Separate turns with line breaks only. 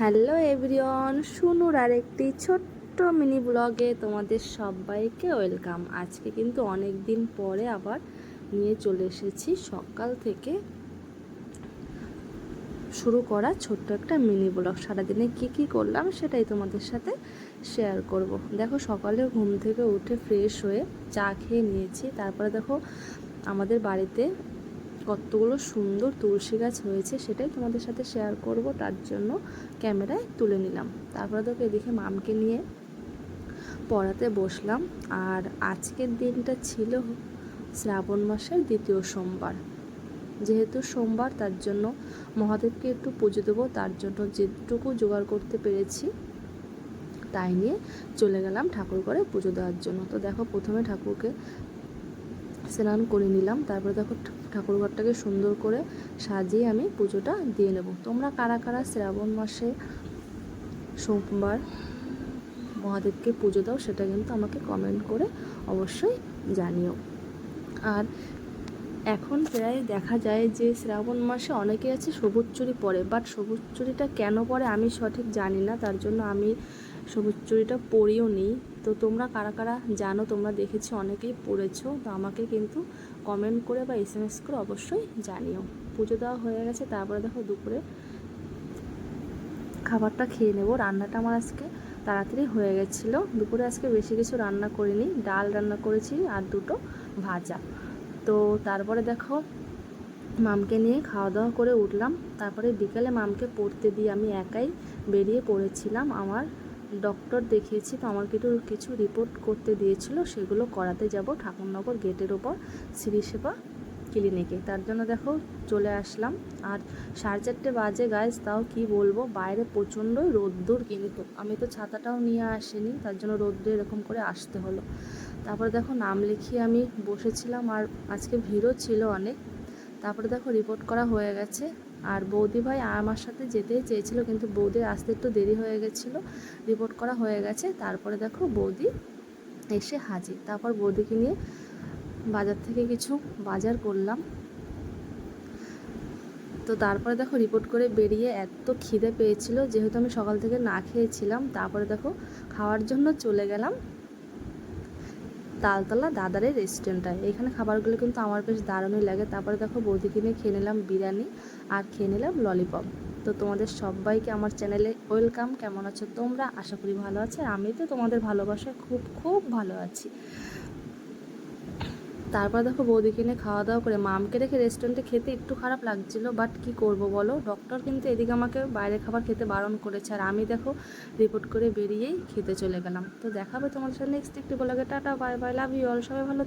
Hello everyone, শুনুর আরেকটি ছোট্ট mini ব্লগে তোমাদের সবাইকে ওয়েলকাম। আজকে কিন্তু অনেক দিন পরে আবার নিয়ে চলে এসেছি সকাল থেকে শুরু করা ছোট্ট একটা মিনি ব্লগ। সারাদিনে কি করলাম সেটাই তোমাদের সাথে শেয়ার করব। দেখো, সকালে ঘুম থেকে উঠে ফ্রেশ হয়ে চা খেয়ে নিয়েছি। তারপরে দেখো আমাদের বাড়িতে কতগুলো সুন্দর তুলসী গাছ হয়েছে সেটাই তোমাদের সাথে শেয়ার করব, তার জন্য ক্যামেরায় তুলে নিলাম। তারপরে তোকে এদিকে মামকে নিয়ে পড়াতে বসলাম। আর আজকের দিনটা ছিল শ্রাবণ মাসের দ্বিতীয় সোমবার। যেহেতু সোমবার, তার জন্য মহাদেবকে একটু পুজো দেবো, তার জন্য যেটুকু জোগাড় করতে পেরেছি তাই নিয়ে চলে গেলাম ঠাকুর ঘরে পুজো দেওয়ার জন্য। তো দেখো, প্রথমে ঠাকুরকে স্নান করে নিলাম। তারপরে দেখো ঠাকুরঘরটাকে সুন্দর করে সাজিয়ে আমি পুজোটা দিয়ে নেব। তোমরা কারা কারা শ্রাবণ মাসে সোমবার মহাদেবকে পুজো দাও সেটা কিন্তু আমাকে কমেন্ট করে অবশ্যই জানিও। আর এখন প্রায় দেখা যায় যে শ্রাবণ মাসে অনেকে আছে সবুজ চুড়ি পরে, বাট সবুজ চুড়িটা কেন পরে আমি সঠিক জানি না, তার জন্য আমি সবুজ চুড়িটা পরিও নিই। তো তোমরা কারা কারা জানো, তোমরা দেখেছি অনেকেই পড়েছো, তো আমাকে কিন্তু কমেন্ট করে বা SMS করে অবশ্যই জানিও। পুজো দেওয়া হয়ে গেছে। তারপরে দেখো দুপুরে খাবারটা খেয়ে নেব। রান্নাটা আমার আজকে তাড়াতাড়ি হয়ে গেছিলো। দুপুরে আজকে বেশি কিছু রান্না করিনি, ডাল রান্না করেছি আর দুটো ভাজা। তো তারপরে দেখো মামকে নিয়ে খাওয়া দাওয়া করে উঠলাম। তারপরে বিকেলে মামকে পড়তে দিয়ে আমি একাই বেরিয়ে পড়েছিলাম। আমার ডক্টর দেখিয়েছি, তো আমার কিছু রিপোর্ট করতে দিয়েছিল, সেগুলো করাতে যাব ঠাকুরনগর গেটের ওপর শ্রীসেবা ক্লিনিকে। তার জন্য দেখো চলে আসলাম। আর 4:30 বাজে গাইজ, তাও কি বলবো, বাইরে প্রচণ্ডই রোদ্দুর, কিন্তু আমি তো ছাতাটাও নিয়ে আসিনি, তার জন্য রোদ্দুরে এরকম করে আসতে হলো। তারপরে দেখো নাম লিখিয়ে আমি বসেছিলাম, আর আজকে ভিড়ও ছিল অনেক। তারপরে দেখো রিপোর্ট করা হয়ে গেছে। আর বৌদি ভাই আমার সাথে যেতেই চেয়েছিল, কিন্তু বৌদির আসতে একটু দেরি হয়ে গেছিলো। রিপোর্ট করা হয়ে গেছে। তারপরে দেখো বৌদি এসে হাজির। তারপর বৌদিকে নিয়ে বাজার থেকে কিছু বাজার করলাম। তো তারপরে দেখো রিপোর্ট করে বেরিয়ে এত খিদে পেয়েছিল, যেহেতু আমি সকাল থেকে না খেয়েছিলাম। তারপরে দেখো খাওয়ার জন্য চলে গেলাম তালতলা দাদারের রেস্টুরেন্টটায়। এখানে খাবারগুলো কিন্তু আমার বেশ দারুণই লাগে। তারপরে দেখো বৌদিকে নিয়ে খেয়ে নিলাম বিরিয়ানি আর খেয়ে নিলাম ললিপপ। তো তোমাদের সবাইকে আমার চ্যানেলে ওয়েলকাম। কেমন আছো তোমরা? আশা করি ভালো আছে। আমি তো তোমাদের ভালোবাসায় খুব খুব ভালো আছি। তারপর দেখো বৌদিকে নিয়ে খাওয়া দাওয়া করে মামকে রেখে রেস্টুরেন্টে খেতে একটু খারাপ লাগছিলো, বাট কি করব বলো, ডক্টর কিন্তু এদিকে আমাকে বাইরে খাবার খেতে বারণ করেছে। আর আমি দেখো রিপোর্ট করে বেরিয়েই খেতে চলে গেলাম। তো দেখাবে তোমাদের সাথে নেক্সট একটি ব্লগে। Ta-ta, bye bye, love you all, সবাই ভালো।